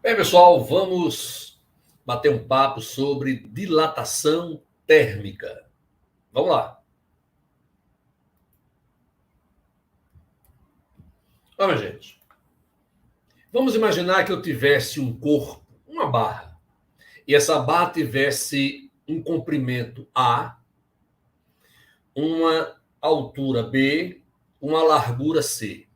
Bem, pessoal, vamos bater um papo sobre dilatação térmica. Vamos lá. Vamos, gente. Vamos imaginar que eu tivesse um corpo, uma barra, e essa barra tivesse um comprimento A, uma altura B, uma largura C.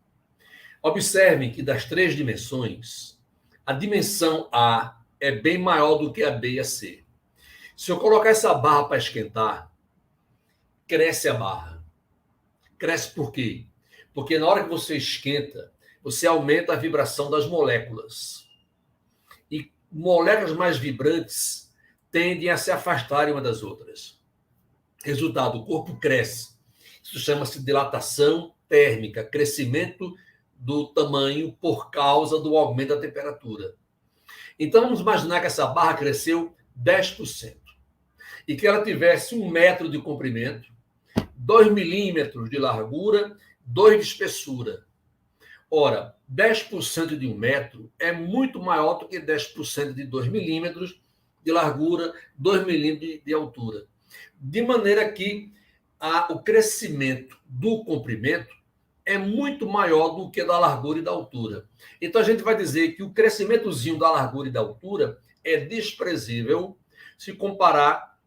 Observem que das três dimensões, a dimensão A é bem maior do que a B e a C. Se eu colocar essa barra para esquentar, cresce a barra. Cresce por quê? Porque na hora que você esquenta, você aumenta a vibração das moléculas. E moléculas mais vibrantes tendem a se afastarem uma das outras. Resultado, o corpo cresce. Isso chama-se dilatação térmica, crescimento do tamanho por causa do aumento da temperatura. Então, vamos imaginar que essa barra cresceu 10% e que ela tivesse 1 metro de comprimento, 2 milímetros de largura, 2 de espessura. Ora, 10% de 1 metro é muito maior do que 10% de 2 milímetros de largura, 2 milímetros de altura. De maneira que o crescimento do comprimento é muito maior do que da largura e da altura. Então, a gente vai dizer que o crescimentozinho da largura e da altura é desprezível se comparar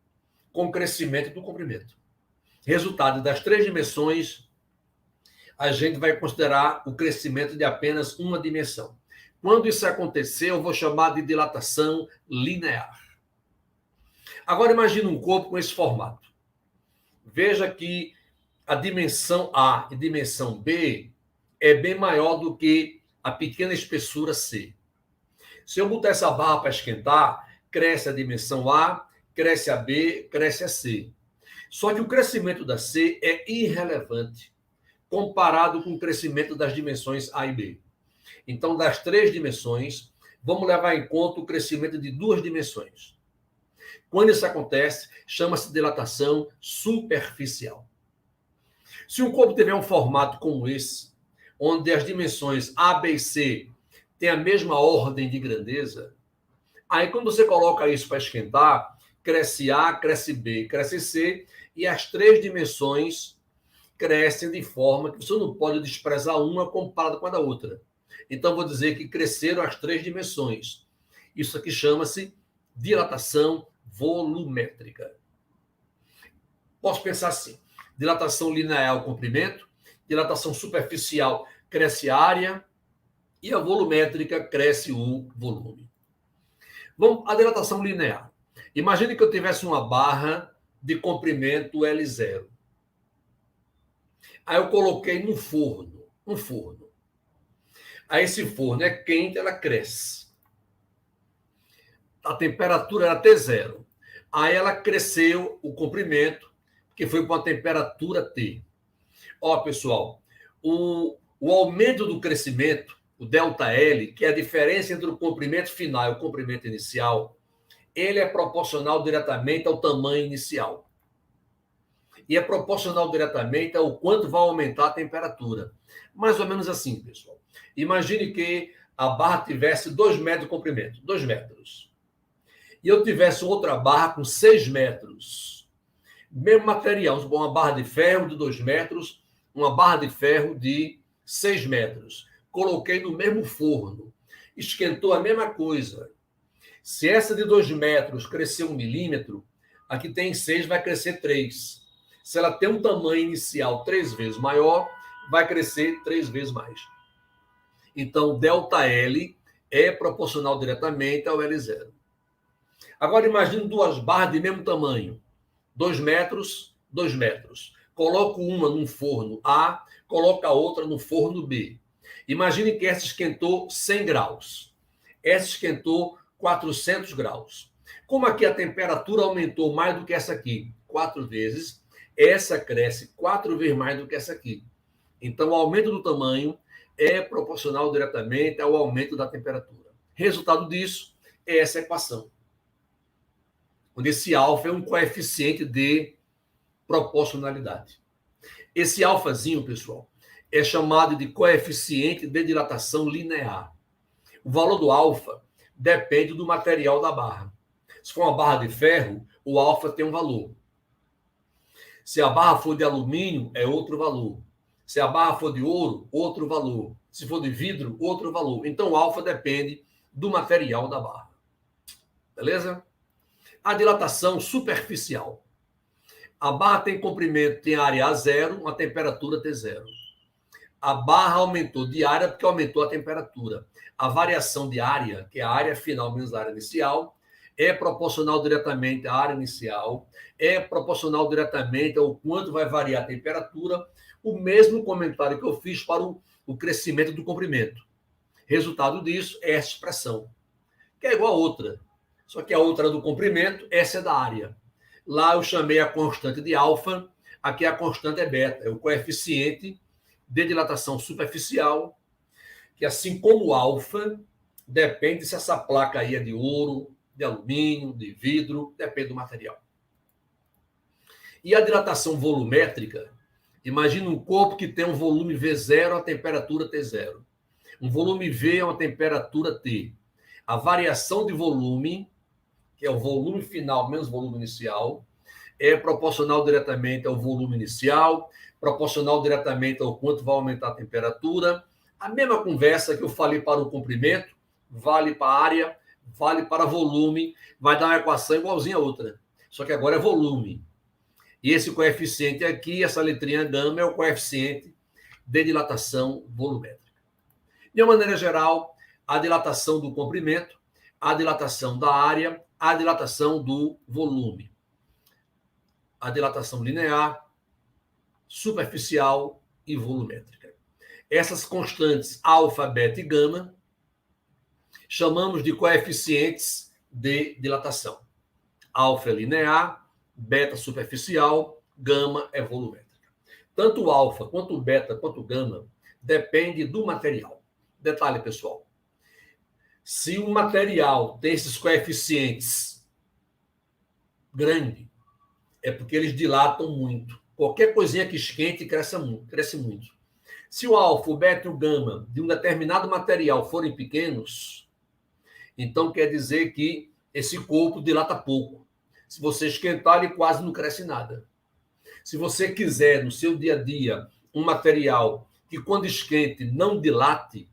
com o crescimento do comprimento. Resultado, das três dimensões, a gente vai considerar o crescimento de apenas uma dimensão. Quando isso acontecer, eu vou chamar de dilatação linear. Agora, imagine um corpo com esse formato. Veja que a dimensão A e dimensão B é bem maior do que a pequena espessura C. Se eu botar essa barra para esquentar, cresce a dimensão A, cresce a B, cresce a C. Só que o crescimento da C é irrelevante comparado com o crescimento das dimensões A e B. Então, das três dimensões, vamos levar em conta o crescimento de duas dimensões. Quando isso acontece, chama-se dilatação superficial. Se um corpo tiver um formato como esse, onde as dimensões A, B e C têm a mesma ordem de grandeza, aí quando você coloca isso para esquentar, cresce A, cresce B, cresce C, e as três dimensões crescem de forma que você não pode desprezar uma comparada com a da outra. Então, vou dizer que cresceram as três dimensões. Isso aqui chama-se dilatação volumétrica. Posso pensar assim: dilatação linear o comprimento, dilatação superficial cresce a área e a volumétrica cresce o volume. Vamos à dilatação linear. Imagine que eu tivesse uma barra de comprimento L0. Aí eu coloquei no forno, um forno. Aí esse forno é quente, ela cresce. A temperatura era T0. Aí ela cresceu o comprimento, que foi com a temperatura T. Ó, pessoal, o aumento do crescimento, o ΔL, que é a diferença entre o comprimento final e o comprimento inicial, ele é proporcional diretamente ao tamanho inicial. E é proporcional diretamente ao quanto vai aumentar a temperatura. Mais ou menos assim, pessoal. Imagine que a barra tivesse 2 metros de comprimento, 2 metros. E eu tivesse outra barra com 6 metros. Mesmo material, uma barra de ferro de 2 metros, uma barra de ferro de 6 metros. Coloquei no mesmo forno. Esquentou a mesma coisa. Se essa de 2 metros crescer 1 milímetro, aqui tem 6, vai crescer 3. Se ela tem um tamanho inicial 3 vezes maior, vai crescer 3 vezes mais. Então, ΔL é proporcional diretamente ao L0. Agora, imagine duas barras de mesmo tamanho. 2 metros, 2 metros. Coloco uma num forno A, coloco a outra no forno B. Imagine que essa esquentou 100 graus. Essa esquentou 400 graus. Como aqui a temperatura aumentou mais do que essa aqui, 4 vezes, essa cresce 4 vezes mais do que essa aqui. Então, o aumento do tamanho é proporcional diretamente ao aumento da temperatura. Resultado disso é essa equação, onde esse alfa é um coeficiente de proporcionalidade. Esse alfazinho, pessoal, é chamado de coeficiente de dilatação linear. O valor do alfa depende do material da barra. Se for uma barra de ferro, o alfa tem um valor. Se a barra for de alumínio, é outro valor. Se a barra for de ouro, outro valor. Se for de vidro, outro valor. Então, o alfa depende do material da barra. Beleza? A dilatação superficial. A barra tem comprimento, tem área A0, uma temperatura T0. A barra aumentou de área porque aumentou a temperatura. A variação de área, que é a área final menos a área inicial, é proporcional diretamente à área inicial, é proporcional diretamente ao quanto vai variar a temperatura. O mesmo comentário que eu fiz para o crescimento do comprimento. Resultado disso é essa expressão, que é igual a outra. Só que a outra é do comprimento, essa é da área. Lá eu chamei a constante de alfa, aqui a constante é beta, é o coeficiente de dilatação superficial, que assim como o alfa, depende se essa placa aí é de ouro, de alumínio, de vidro, depende do material. E a dilatação volumétrica, imagina um corpo que tem um volume V0 a temperatura T0. Um volume V é uma temperatura T. A variação de volume, que é o volume final menos o volume inicial, é proporcional diretamente ao volume inicial, proporcional diretamente ao quanto vai aumentar a temperatura. A mesma conversa que eu falei para o comprimento, vale para a área, vale para volume, vai dar uma equação igualzinha a outra. Só que agora é volume. E esse coeficiente aqui, essa letrinha gama, é o coeficiente de dilatação volumétrica. De uma maneira geral, a dilatação do comprimento, a dilatação da área, a dilatação do volume. A dilatação linear, superficial e volumétrica. Essas constantes alfa, beta e gama chamamos de coeficientes de dilatação. Alfa é linear, beta superficial, gama é volumétrica. Tanto o alfa, quanto o beta, quanto o gama depende do material. Detalhe, pessoal. Se o material tem esses coeficientes grandes, é porque eles dilatam muito. Qualquer coisinha que esquente cresce muito. Se o alfa, o beta e o gama de um determinado material forem pequenos, então quer dizer que esse corpo dilata pouco. Se você esquentar, ele quase não cresce nada. Se você quiser, no seu dia a dia, um material que quando esquente não dilate,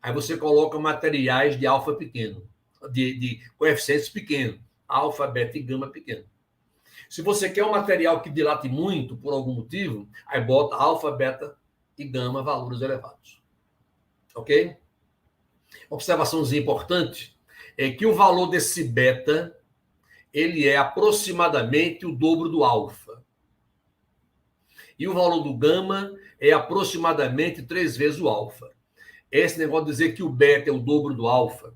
aí você coloca materiais de alfa pequeno, de coeficientes pequenos, alfa, beta e gama pequeno. Se você quer um material que dilate muito, por algum motivo, aí bota alfa, beta e gama, valores elevados. Ok? Observaçãozinha importante é que o valor desse beta, ele é aproximadamente o dobro do alfa. E o valor do gama é aproximadamente 3 vezes o alfa. Esse negócio de dizer que o beta é o dobro do alfa,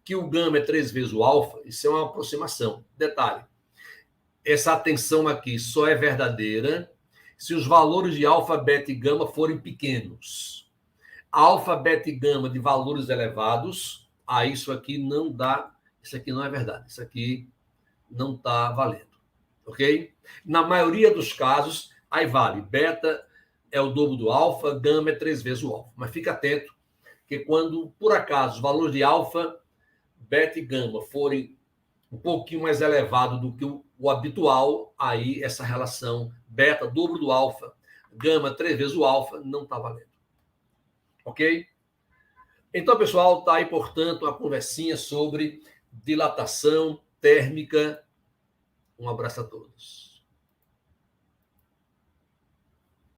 que o gama é 3 vezes o alfa, isso é uma aproximação. Detalhe, essa atenção aqui só é verdadeira se os valores de alfa, beta e gama forem pequenos. Alfa, beta e gama de valores elevados, isso aqui não dá, isso aqui não é verdade, isso aqui não está valendo, ok? Na maioria dos casos, aí vale, beta é o dobro do alfa, gama é 3 vezes o alfa. Mas fica atento, que quando, por acaso, os valores de alfa, beta e gama forem um pouquinho mais elevados do que o habitual, aí essa relação beta, dobro do alfa, gama, 3 vezes o alfa, não está valendo. Ok? Então, pessoal, está aí, portanto, a conversinha sobre dilatação térmica. Um abraço a todos.